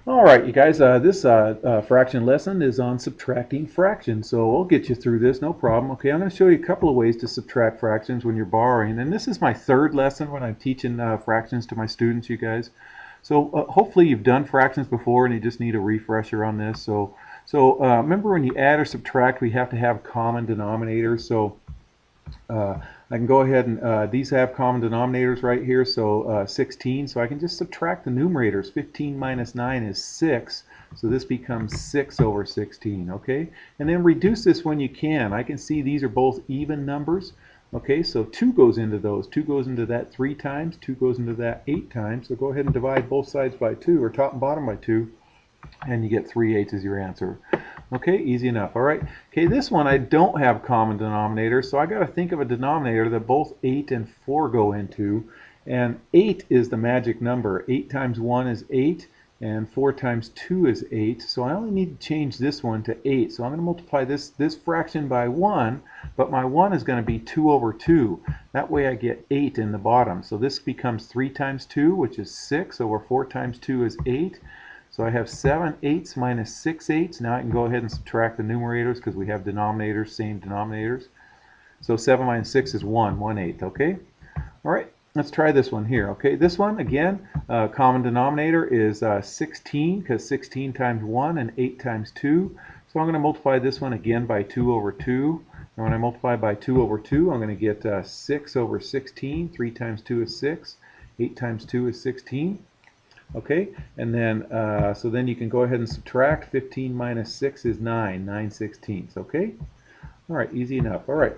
All right, you guys, this fraction lesson is on subtracting fractions, so we'll get you through this, no problem. Okay, I'm going to show you a couple of ways to subtract fractions when you're borrowing, and this is my third lesson when I'm teaching fractions to my students, you guys. So hopefully you've done fractions before and you just need a refresher on this. So remember when you add or subtract, we have to have common denominators. So I can go ahead and these have common denominators right here, so 16, so I can just subtract the numerators. 15 minus 9 is 6, so this becomes 6 over 16, okay? And then reduce this when you can. I can see these are both even numbers, okay? So 2 goes into those. 2 goes into that 3 times, 2 goes into that 8 times, so go ahead and divide both sides by 2, or top and bottom by 2, and you get 3/8 as your answer. Okay, easy enough. All right. Okay, this one I don't have common denominators, so I got to think of a denominator that both 8 and 4 go into. And 8 is the magic number. 8 times 1 is 8, and 4 times 2 is 8. So I only need to change this one to 8. So I'm going to multiply this fraction by 1, but my 1 is going to be 2 over 2. That way I get 8 in the bottom. So this becomes 3 times 2, which is 6, over 4 times 2 is 8. So I have 7/8 minus 6/8. Now I can go ahead and subtract the numerators because we have denominators, same denominators. So 7 minus 6 is 1/8, okay? All right, let's try this one here, okay? This one, again, common denominator is 16 because 16 times 1 and 8 times 2. So I'm going to multiply this one again by 2 over 2. And when I multiply by 2 over 2, I'm going to get 6 over 16. 3 times 2 is 6. 8 times 2 is 16. Okay, and then so then you can go ahead and subtract. 15 minus 6 is 9/16. Okay, all right, easy enough. All right,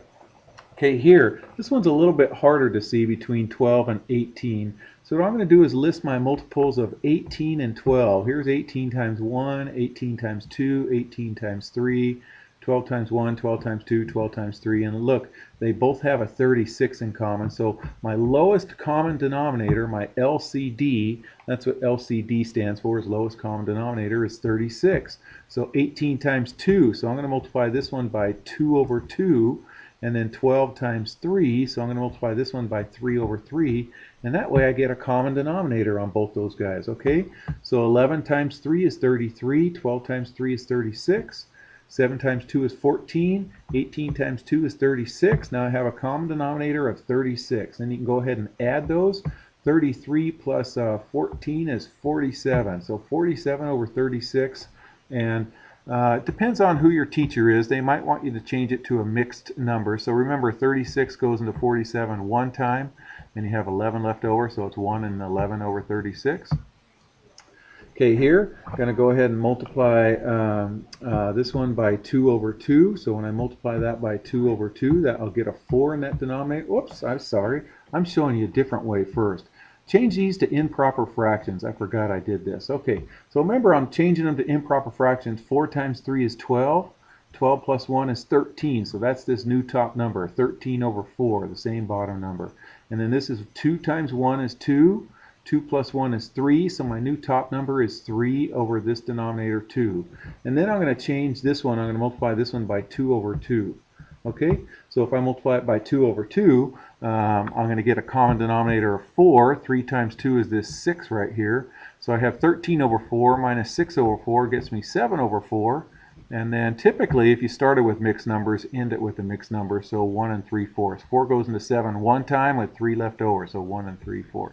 okay, here this one's a little bit harder to see between 12 and 18. So what I'm going to do is list my multiples of 18 and 12. Here's 18 times 1, 18 times 2, 18 times 3, 12 times 1, 12 times 2, 12 times 3, and look, they both have a 36 in common. So my lowest common denominator, my LCD, that's what LCD stands for, is lowest common denominator, is 36. So 18 times 2, so I'm going to multiply this one by 2 over 2, and then 12 times 3, so I'm going to multiply this one by 3 over 3, and that way I get a common denominator on both those guys, okay? So 11 times 3 is 33, 12 times 3 is 36, 7 times 2 is 14, 18 times 2 is 36. Now I have a common denominator of 36. Then you can go ahead and add those. 33 plus 14 is 47. So 47 over 36. And it depends on who your teacher is. They might want you to change it to a mixed number. So remember, 36 goes into 47 one time. Then you have 11 left over, so it's 1 and 11 over 36. Okay, here, I'm going to go ahead and multiply this one by 2 over 2. So when I multiply that by 2 over 2, that I'll get a 4 in that denominator. Whoops, I'm sorry. I'm showing you a different way first. Change these to improper fractions. I forgot I did this. Okay, so remember I'm changing them to improper fractions. 4 times 3 is 12. 12 plus 1 is 13. So that's this new top number, 13 over 4, the same bottom number. And then this is 2 times 1 is 2. 2 plus 1 is 3, so my new top number is 3 over this denominator 2. And then I'm going to change this one. I'm going to multiply this one by 2 over 2. Okay, so if I multiply it by 2 over 2, I'm going to get a common denominator of 4. 3 times 2 is this 6 right here. So I have 13 over 4 minus 6 over 4 gets me 7 over 4. And then typically, if you started with mixed numbers, end it with a mixed number, so 1 3/4. 4 goes into 7 one time with 3 left over, so 1 3/4.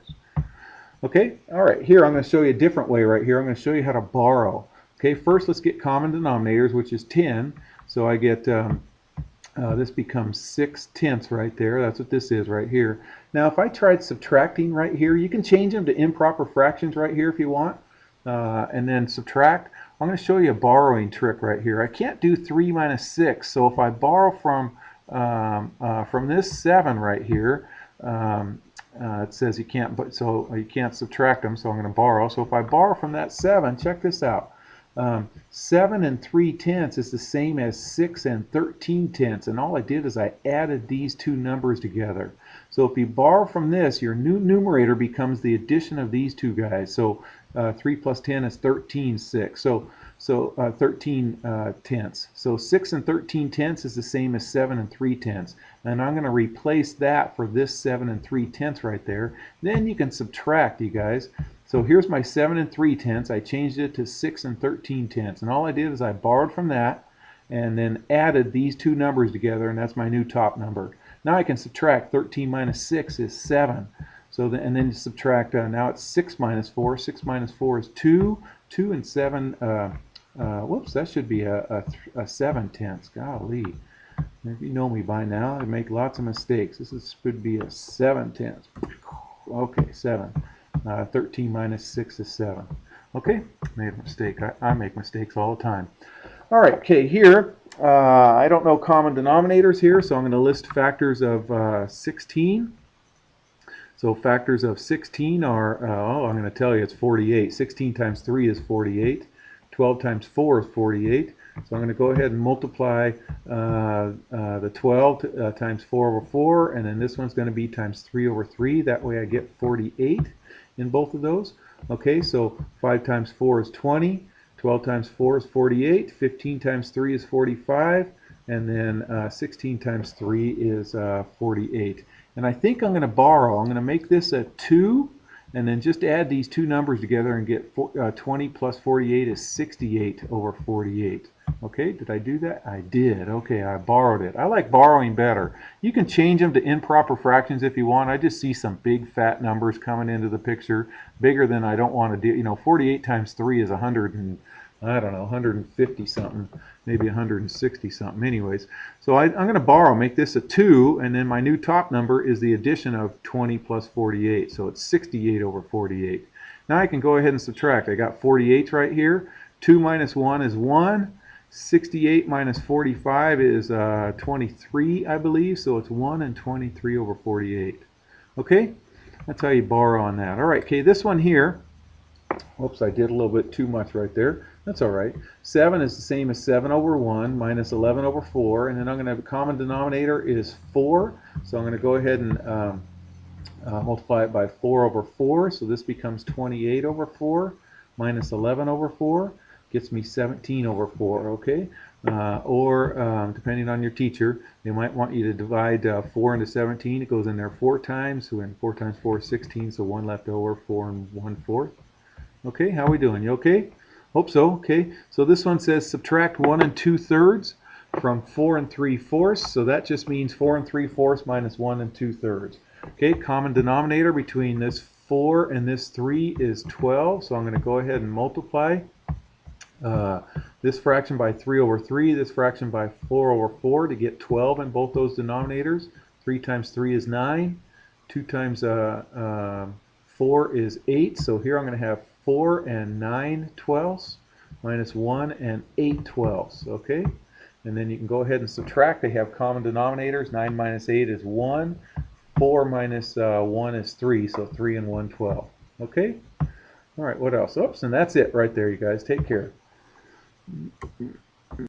Okay, all right, here I'm going to show you a different way right here. I'm going to show you how to borrow. Okay, first let's get common denominators, which is 10. So I get, this becomes 6/10 right there. That's what this is right here. Now if I tried subtracting right here, you can change them to improper fractions right here if you want, and then subtract. I'm going to show you a borrowing trick right here. I can't do 3 minus 6, so if I borrow from this 7 right here, it says you can't, but so you can't subtract them, so I'm going to borrow. So if I borrow from that 7, check this out. 7 and 3/10 is the same as 6 and 13/10, and all I did is I added these two numbers together. So if you borrow from this, your new numerator becomes the addition of these two guys. So 3 plus 10 is 13/6. So 13/10. So 6 and 13/10 is the same as 7 and 3/10. And I'm going to replace that for this 7 and 3/10 right there. Then you can subtract, you guys. So here's my 7 and 3/10. I changed it to 6 and 13/10. And all I did is I borrowed from that and then added these two numbers together, and that's my new top number. Now I can subtract. 13 minus 6 is 7. So and then subtract, now it's 6 minus 4. 6 minus 4 is 2. 2 and 7, whoops, that should be a 7/10. Golly. If you know me by now, I make lots of mistakes. This should be a 7/10. Okay, 7. 13 minus 6 is 7. Okay, made a mistake. I make mistakes all the time. All right, okay, here, I don't know common denominators here, so I'm going to list factors of 16. So factors of 16 are, I'm going to tell you it's 48. 16 times 3 is 48. 12 times 4 is 48. So I'm going to go ahead and multiply the 12 times 4 over 4, and then this one's going to be times 3 over 3. That way I get 48 in both of those. Okay, so 5 times 4 is 20. 12 times 4 is 48. 15 times 3 is 45. And then 16 times 3 is 48. And I think I'm going to borrow. I'm going to make this a 2, and then just add these two numbers together and get 20 plus 48 is 68 over 48. Okay, did I do that? I did. Okay, I borrowed it. I like borrowing better. You can change them to improper fractions if you want. I just see some big fat numbers coming into the picture, bigger than I don't want to do. You know, 48 times 3 is 100 and, I don't know, 150 something, maybe 160 something. Anyways, so I'm going to borrow, make this a 2, and then my new top number is the addition of 20 plus 48, so it's 68 over 48. Now I can go ahead and subtract. I got 48 right here. 2 minus 1 is 1. 68 minus 45 is 23, I believe, so it's 1 and 23 over 48. Okay, that's how you borrow on that. All right, okay, this one here, whoops, I did a little bit too much right there. That's all right. 7 is the same as 7 over 1 minus 11 over 4, and then I'm going to have a common denominator is 4, so I'm going to go ahead and multiply it by 4 over 4, so this becomes 28 over 4 minus 11 over 4 gets me 17 over 4, okay? Or depending on your teacher, they might want you to divide 4 into 17. It goes in there 4 times, so 4 times 4 is 16, so 1 left over, 4 and 1/4. Okay, how are we doing? You okay? Hope so. Okay, so this one says subtract 1 and 2/3 from 4 and 3/4, so that just means 4 and 3/4 minus 1 and 2/3. Okay, common denominator between this 4 and this 3 is 12, so I'm going to go ahead and multiply this fraction by 3 over 3, this fraction by 4 over 4 to get 12 in both those denominators. 3 times 3 is 9. 2 times 4 is 8, so here I'm going to have 4 and 9/12 minus 1 and 8/12, okay? And then you can go ahead and subtract. They have common denominators. 9 minus 8 is 1. 4 minus 1 is 3, so 3 and 1/12, okay? All right, what else? Oops, and that's it right there, you guys. Take care.